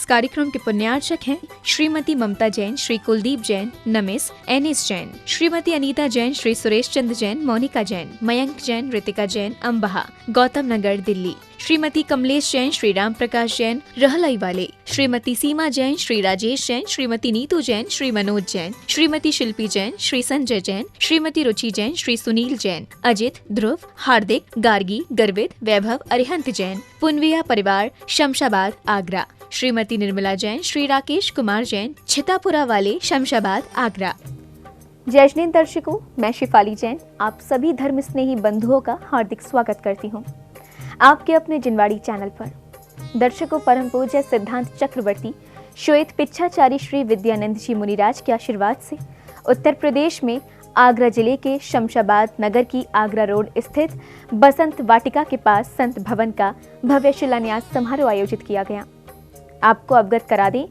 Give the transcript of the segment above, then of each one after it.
कार्यक्रम के पुण्यार्चक हैं श्रीमती ममता जैन, श्री कुलदीप जैन, नमिस, एनिस जैन, श्रीमती अनीता जैन, श्री सुरेश चंद्र जैन, मोनिका जैन, मयंक जैन, रितिका जैन, अम्बहा, गौतम नगर, दिल्ली, श्रीमती कमलेश जैन, श्री राम प्रकाश जैन, रहलाई वाले, श्रीमती सीमा जैन, श्री राजेश जैन, श्रीमती नीतू जैन, श्री मनोज जैन, श्रीमती शिल्पी जैन, श्री संजय जैन, श्रीमती रुचि जैन, श्री सुनील जैन, अजित, ध्रुव, हार्दिक, गार्गी, गर्वित, वैभव, अरिहंत जैन, पुनविया परिवार, शमशाबाद, आगरा, श्रीमती निर्मला जैन, श्री राकेश कुमार जैन, छितापुरा वाले, शमशाबाद, आगरा। जय जैन दर्शकों, मैं शिफाली जैन आप सभी धर्म स्नेही बंधुओं का हार्दिक स्वागत करती हूँ आपके अपने जिनवाड़ी चैनल पर। दर्शकों, परम पूज्य सिद्धांत चक्रवर्ती श्वेत पिच्छाचारी श्री विद्यानंद जी मुनिराज के आशीर्वाद से उत्तर प्रदेश में आगरा जिले के शमशाबाद नगर की आगरा रोड स्थित बसंत वाटिका के पास संत भवन का भव्य शिलान्यास समारोह आयोजित किया गया। आपको अवगत करा दें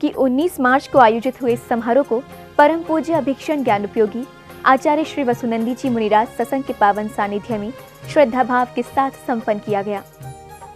कि 19 मार्च को आयोजित हुए इस समारोह को परम पूज्य अभीक्षण ज्ञान उपयोगी आचार्य श्री वसुनंदी जी मुनिराज सत्संग के पावन सानिध्य में श्रद्धा भाव के साथ संपन्न किया गया।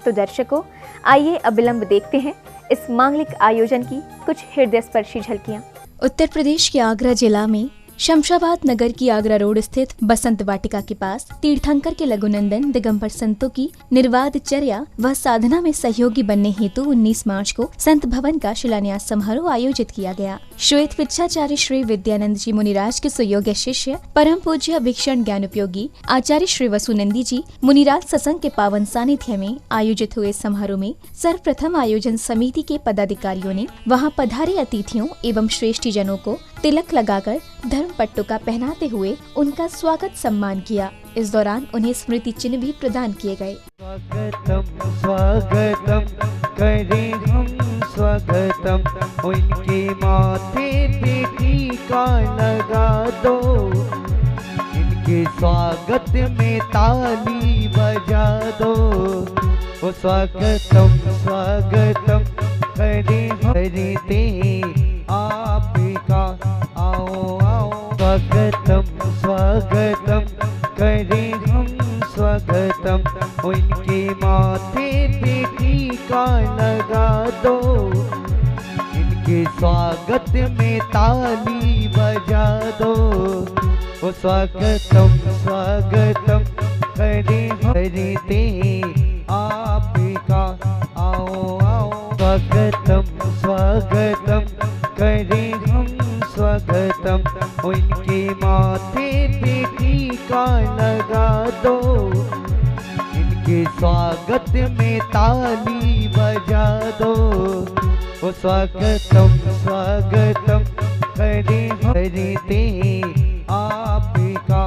तो दर्शकों, आइए अविलंब देखते हैं इस मांगलिक आयोजन की कुछ हृदय स्पर्शी झलकियां। उत्तर प्रदेश के आगरा जिला में शमशाबाद नगर की आगरा रोड स्थित बसंत वाटिका के पास तीर्थंकर के लघुनंदन दिगंबर संतों की निर्वाध चर्या व साधना में सहयोगी बनने हेतु 19 मार्च को संत भवन का शिलान्यास समारोह आयोजित किया गया। श्वेत पिच्छाचार्य श्री विद्यानंद जी मुनिराज के सुयोग्य शिष्य परम पूज्य अभीक्षण ज्ञान उपयोगी आचार्य श्री वसुनंदी जी मुनिराज सत्संग के पावन सानिध्य में आयोजित हुए समारोह में सर्वप्रथम आयोजन समिति के पदाधिकारियों ने वहां पधारे अतिथियों एवं श्रेष्ठी जनों को तिलक लगाकर धर्म पट्टुका पहनाते हुए उनका स्वागत सम्मान किया। इस दौरान उन्हें स्मृति चिन्ह भी प्रदान किए गए। स्वागतम स्वागतम करें हम स्वागतम, उनके माथे पे टीका लगा दो, इनके स्वागत में ताली बजा दो। वो स्वागतम स्वागतम करें हरिते आपका, आओ आओ स्वागतम स्वागतम करें हम स्वागतम, उनके माथे पे टीका लगा दो, इनके स्वागत में ताली बजा दो। वो स्वागतम स्वागतम करें हरिते आपका, आओ आओ स्वागतम स्वागतम करें हम स्वागतम, उनके माथे पे टीका लगा दो, इनके स्वागत में ताली बजा दो। वो स्वागतम स्वागतम करें हरिते आपका,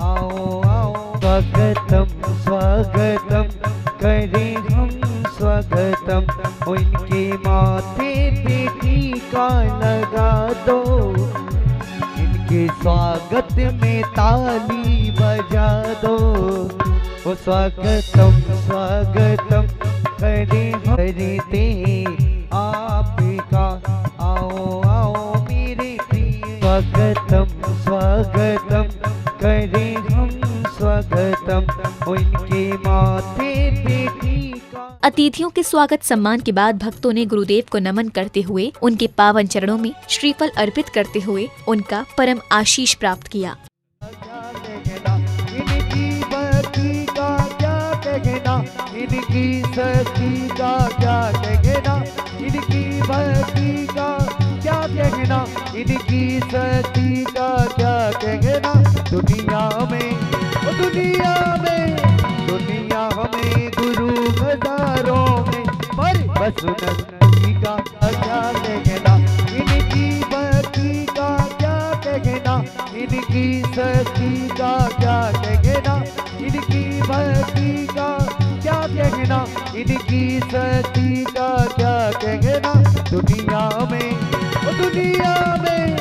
आओ आओ स्वागतम स्वागतम करें हम स्वागतम, उनके माथे पे टीका लगा दो, इनके स्वागत में ताली बजा दो। वो स्वागतम स्वागतम करें हरिते आपका, आओ आओ मेरे प्रिय। स्वागतम स्वागतम करें हम स्वागतम, उनके माथे पे टीका। अतिथियों के स्वागत सम्मान के बाद भक्तों ने गुरुदेव को नमन करते हुए उनके पावन चरणों में श्रीफल अर्पित करते हुए उनका परम आशीष प्राप्त किया। इनकी सती का क्या कहना, इनकी भक्ति का क्या कहना, इनकी सती का क्या कहना। दुनिया में दुनिया में दुनिया में गुरु हजारों में, पर वसुनंदी का क्या कहना, इनकी भक्ति का क्या कहना, इनकी सती का क्या कहना, इनकी भक्ति का क्या कहना, इनकी सती का क्या कहना। दुनिया में दुनिया में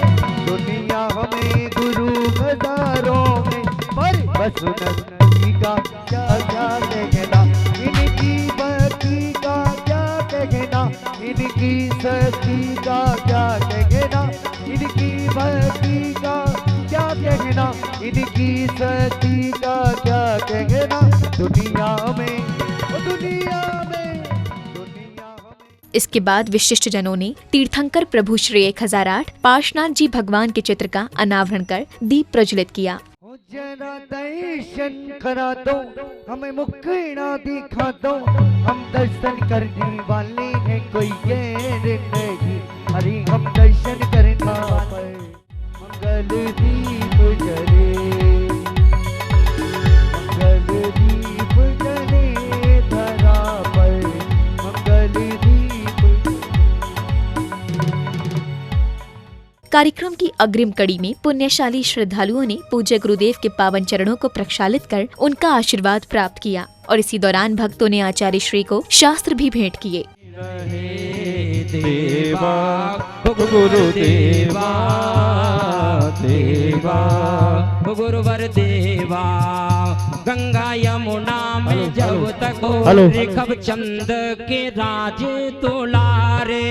दुनिया में गुरु हजारों में, पर वसुनंदी का क्या क्या कहना, इनकी भक्ति का क्या कहना, इनकी सती का क्या कहना, इनकी भक्ति का क्या कहना, इनकी सती का क्या कहना। दुनिया में दुनिया में दुनिया में। इसके बाद विशिष्ट जनों ने तीर्थंकर प्रभु श्री 1008 पार्श्वनाथ जी भगवान के चित्र का अनावरण कर दीप प्रज्वलित किया। जरा दर्शन करा दो, हमें मुखड़ा दिखा दो, हम दर्शन करने वाले हैं, कोई गैर नहीं। अरे हम दर्शन करना पर मंगल दीप जले, मंगल दीप जले धरा पर, मंगल दीप। कार्यक्रम की अग्रिम कड़ी में पुण्यशाली श्रद्धालुओं ने पूज्य गुरुदेव के पावन चरणों को प्रक्षालित कर उनका आशीर्वाद प्राप्त किया और इसी दौरान भक्तों ने आचार्य श्री को शास्त्र भी भेंट किए। देवा गुरुदेवा देवा गुरुवर देवा, गंगा यमुना में जब तक रेखब चंद के राज तुलारे,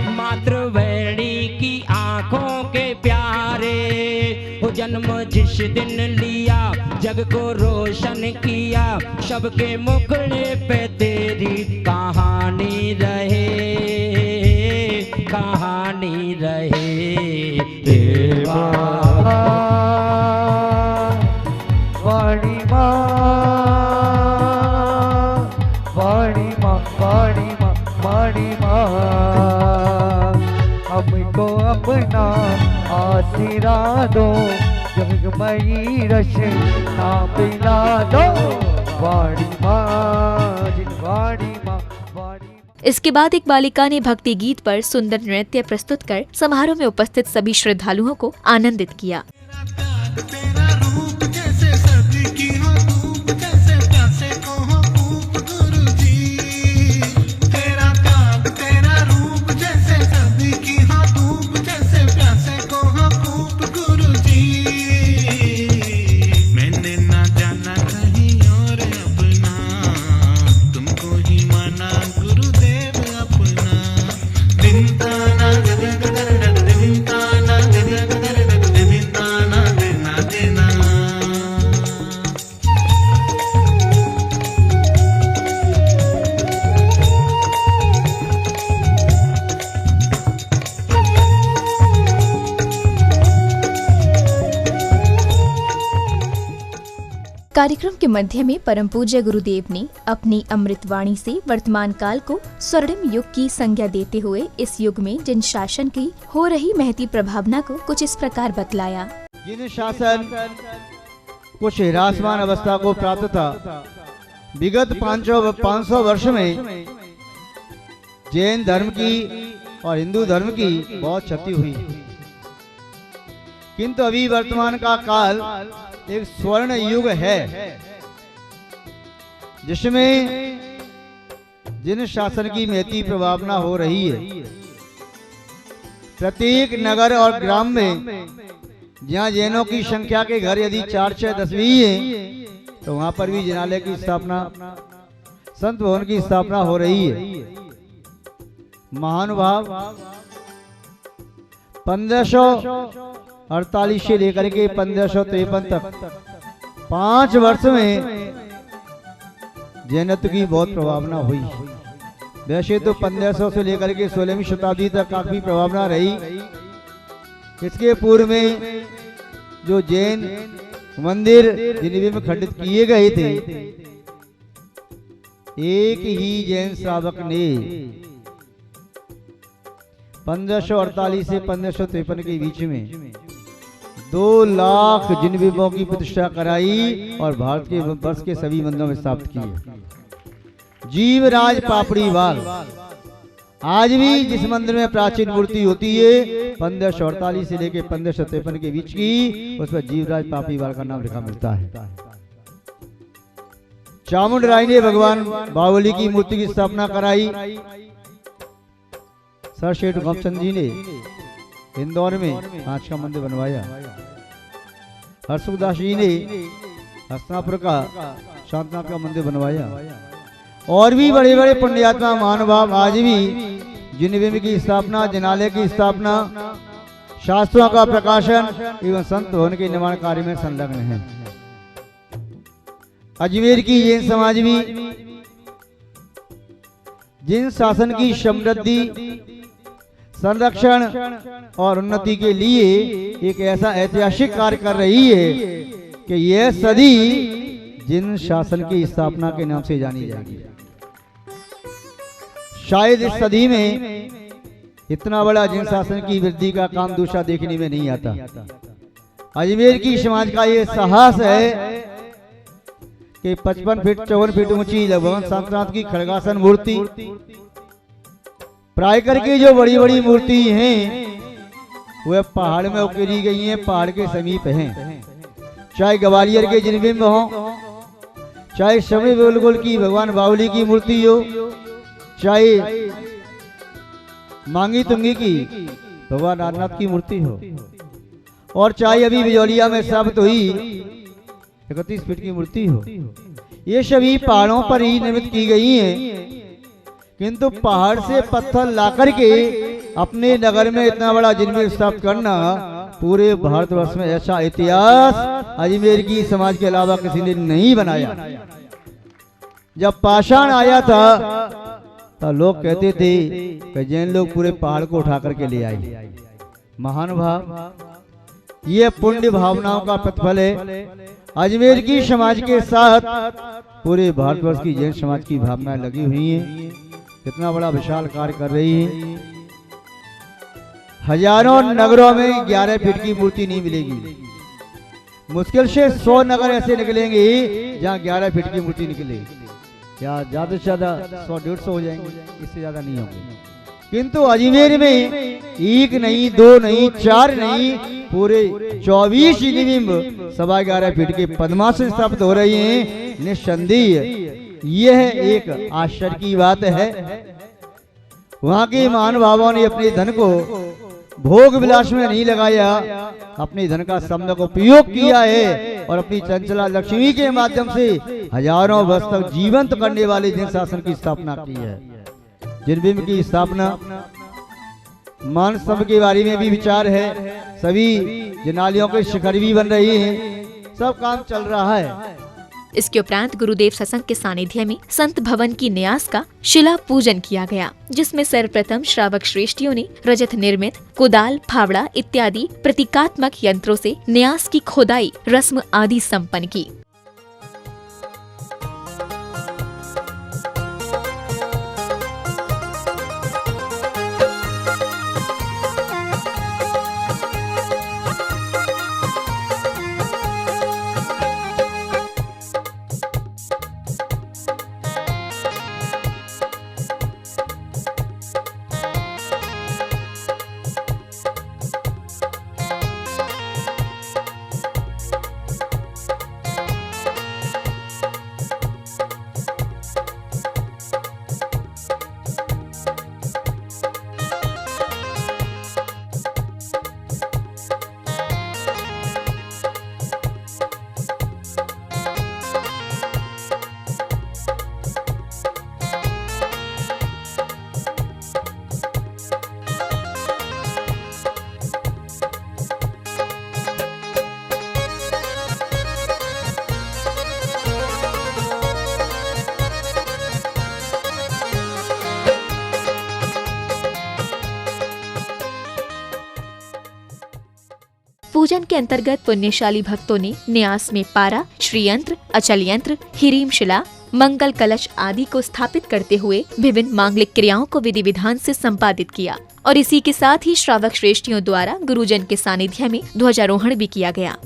मातृवेणी की आंखों के प्यारे, वो जन्म जिस दिन लिया जग को रोशन किया, सबके मुखड़े पे तेरी कहानी रहे, कहानी रहे देवा। वाणी माँ, वाणी माँ, वाणी माँ, वाणी माँ, हमको अपना आशीर्वाद दो, जगमयी रस ना पिला दो। वाणी माँ, वाणी माँ, वाणी। इसके बाद एक बालिका ने भक्ति गीत पर सुंदर नृत्य प्रस्तुत कर समारोह में उपस्थित सभी श्रद्धालुओं को आनंदित किया। तेरा रूप जैसे सर्दी की हो धूप, जैसे प्यासे को हो भूख गुरुजी। तेरा काग तेरा रूप जैसे सर्दी की हो धूप, जैसे प्यासे को हो भूख गुरुजी। मैंने ना जाना कहीं और अपना, तुमको ही माना गुरुदेव अपना। दिन ताना दिन ताना दिन ताना देना देना। कार्यक्रम के मध्य में परम पूज्य गुरुदेव ने अपनी अमृत वाणी से वर्तमान काल को स्वर्णिम युग की संज्ञा देते हुए इस युग में जिन शासन की हो रही महती प्रभावना को कुछ इस प्रकार बतलाया। जिन शासन कुछ हिरासमान अवस्था को प्राप्त था, विगत 500 वर्ष में जैन धर्म की और हिंदू धर्म की बहुत क्षति हुई, किंतु अभी वर्तमान का काल एक स्वर्ण युग है, जिसमें जिन शासन की महती प्रभावना हो रही है। प्रत्येक नगर और ग्राम में जहाँ जैनों की संख्या के घर यदि 4, 6, 10 भी है, तो वहां पर भी जिनालय की स्थापना, संत भवन की स्थापना हो रही है। महानुभाव 1548 से लेकर के 1553 तक 5 वर्ष में जैनत्व की बहुत प्रभावना हुई। वैसे तो 1500 से लेकर के 16वीं शताब्दी तक काफी प्रभावना रही। इसके पूर्व में जो जैन मंदिर जिन्हें में खंडित किए गए थे, एक ही जैन श्रावक ने 1548 से 1553 के बीच में 2 लाख जिनविमों की प्रतिष्ठा कराई और भारत के वर्ष के सभी मंदिरों में स्थापित किए। जीवराज पापड़ी बाग आज भी जिस मंदिर में प्राचीन मूर्ति होती है 1548 से लेकर 1553 के बीच की, उस पर जीवराज पापड़ी बाग का नाम लिखा मिलता है। चामुंड राय ने भगवान बाहुबली की मूर्ति की स्थापना कराई। सर शेठ गोपचंद जी ने इंदौर में कांच का मंदिर बनवाया। हर्षुदास जी ने हस्तिनापुर का शांतनाथ का मंदिर बनवाया। और भी बड़े बड़े पुण्यात्मा महानुभाव आज भी जिनविम की स्थापना, जिनालय की स्थापना, शास्त्रों का प्रकाशन एवं संत भवन के निर्माण कार्य में संलग्न है। अजमेर की जैन समाज भी जिन शासन की समृद्धि, संरक्षण और उन्नति के लिए एक ऐसा ऐतिहासिक कार्य कर रही है कि यह सदी जिन शासन की स्थापना के नाम से जानी जाएगी। शायद इस सदी में इतना बड़ा जिन शासन की वृद्धि का काम दूसरा देखने में नहीं आता। अजमेर की समाज का ये साहस है कि 55 फीट 54 फीट ऊंची भगवान सांतनाथ की खड़गासन मूर्ति, प्रायकर की जो बड़ी बड़ी मूर्ति हैं वह पहाड़ में उकेरी गई हैं, पहाड़ के समीप हैं। चाहे ग्वालियर के जिनबिंब हो, चाहे शमी बिल्कुल की भगवान बावली की मूर्ति हो, चाहे मांगी तुंगी की भगवान नाथनाथ की मूर्ति हो, और चाहे अभी बिजौलिया में स्थापित हुई 31 फीट की मूर्ति हो, ये सभी पहाड़ों पर ही निर्मित की गई हैं। किंतु पहाड़ से पत्थर लाकर के अपने नगर में इतना बड़ा जिनबिंब स्थापित करना, पूरे भारतवर्ष में ऐसा इतिहास अजमेर की समाज के अलावा किसी ने नहीं बनाया। जब पाषाण आया था तो लोग कहते थे कि जैन लोग पूरे पहाड़ को उठा करके ले आए। महानुभाव, ये पुण्य भावनाओं का प्रतिफल है। अजमेर की समाज के साथ पूरे भारतवर्ष की जैन समाज की भावनाएं लगी हुई हैं। कितना बड़ा विशाल कार्य कर रही है। हजारों नगरों में 11 फीट की मूर्ति नहीं मिलेगी। मुश्किल से 100 नगर ऐसे निकलेंगे जहां 11 फीट की मूर्ति निकलेगी, या ज्यादा से ज्यादा 100-150 हो जाएंगे, इससे ज्यादा नहीं होंगे। किंतु अजमेर में 1 नहीं, 2 नहीं, 4 नहीं, पूरे 24 जिनबिंब 11.5 फीट के पद्मासन स्थापित हो रही हैं। निस्संदेह यह एक आश्चर्य की बात है। वहां के महानुभावों ने अपने धन को भोग विलास में नहीं लगाया, अपने धन का सम्यक उपयोग किया है और अपनी चंचला लक्ष्मी के माध्यम से हजारों वर्ष तक जीवंत करने वाले जिन शासन की स्थापना की है। जिनबिंब की स्थापना, मान स्तंभ के बारे में भी विचार है। सभी जिनालियों के शिखर भी बन रही हैं, सब काम चल रहा है। इसके उपरांत गुरुदेव सत्संग के सानिध्य में संत भवन की न्यास का शिला पूजन किया गया, जिसमें सर्वप्रथम श्रावक श्रेष्ठियों ने रजत निर्मित कुदाल, फावड़ा इत्यादि प्रतीकात्मक यंत्रों से न्यास की खोदाई रस्म आदि संपन्न की। पूजन के अंतर्गत पुण्यशाली भक्तों ने न्यास में पारा, श्रीयंत्र, अचल यंत्र, हिरीम शिला, मंगल कलश आदि को स्थापित करते हुए विभिन्न मांगलिक क्रियाओं को विधि विधान से संपादित किया और इसी के साथ ही श्रावक श्रेष्ठियों द्वारा गुरुजन के सानिध्य में ध्वजारोहण भी किया गया।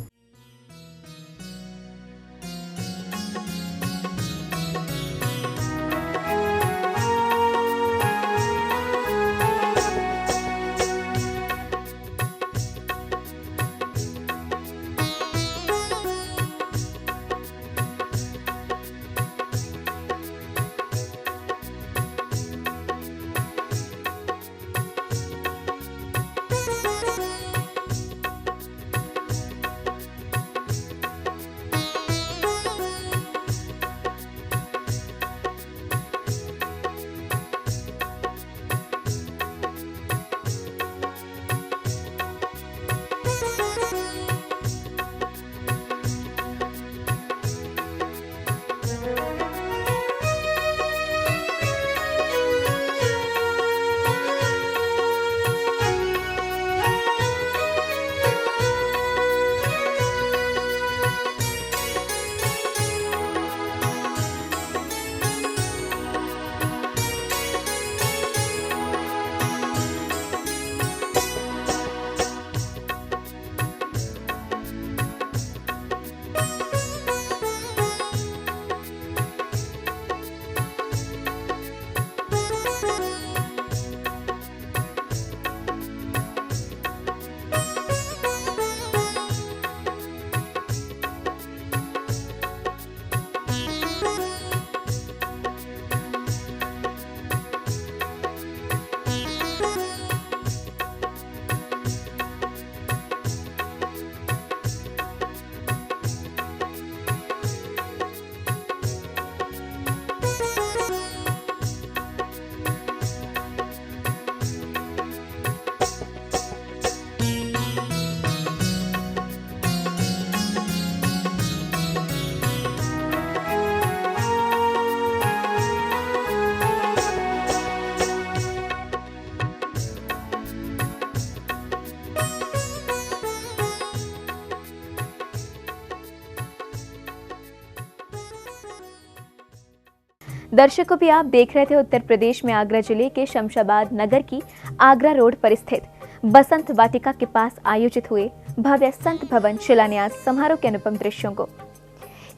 दर्शकों भी आप देख रहे थे उत्तर प्रदेश में आगरा जिले के शमशाबाद नगर की आगरा रोड पर स्थित बसंत वाटिका के पास आयोजित हुए भव्य संत भवन शिलान्यास समारोह के अनुपम दृश्यों को।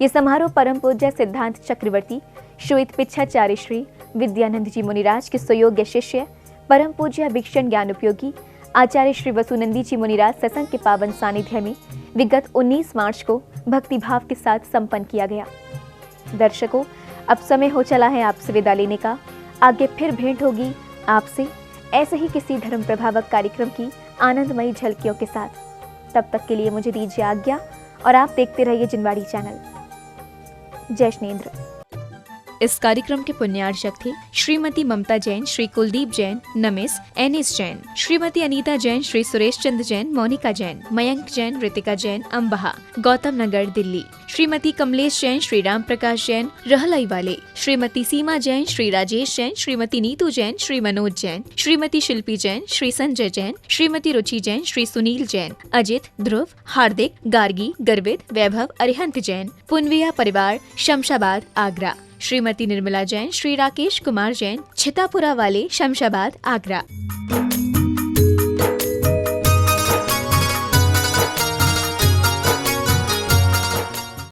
ये समारोह परम पूज्य सिद्धांत चक्रवर्ती श्वेत पिच्छाचार्य श्री विद्यानंद जी मुनिराज के सुयोग्य शिष्य परम पूज्य भिक्षण ज्ञान उपयोगी आचार्य श्री वसुनंदी जी मुनिराज सत्संग के पावन सानिध्य में विगत 19 मार्च को भक्तिभाव के साथ संपन्न किया गया। दर्शकों, अब समय हो चला है आपसे विदा लेने का। आगे फिर भेंट होगी आपसे ऐसे ही किसी धर्म प्रभावक कार्यक्रम की आनंदमयी झलकियों के साथ। तब तक के लिए मुझे दीजिए आज्ञा और आप देखते रहिए जिनवाड़ी चैनल। जय श्रीनेंद्र। इस कार्यक्रम के पुण्यार्चक थे श्रीमती ममता जैन, श्री कुलदीप जैन, नमिस एनिस जैन, श्रीमती अनीता जैन, श्री सुरेश चंद्र जैन, मोनिका जैन, मयंक जैन, रितिका जैन, अम्बहा, गौतम नगर, दिल्ली, श्रीमती कमलेश जैन, श्री राम प्रकाश जैन, रहलाई वाले, श्रीमती सीमा जैन, श्री राजेश जैन, श्रीमती नीतू जैन, श्री मनोज जैन, श्रीमती शिल्पी जैन, श्री संजय जैन, श्रीमती रुचि जैन, श्री सुनील जैन, अजित, ध्रुव, हार्दिक, गार्गी, गर्वित, वैभव, अरिहंत जैन, पुनविया परिवार, शमशाबाद, आगरा, श्रीमती निर्मला जैन, श्री राकेश कुमार जैन, छितापुरा वाले, शमशाबाद, आगरा।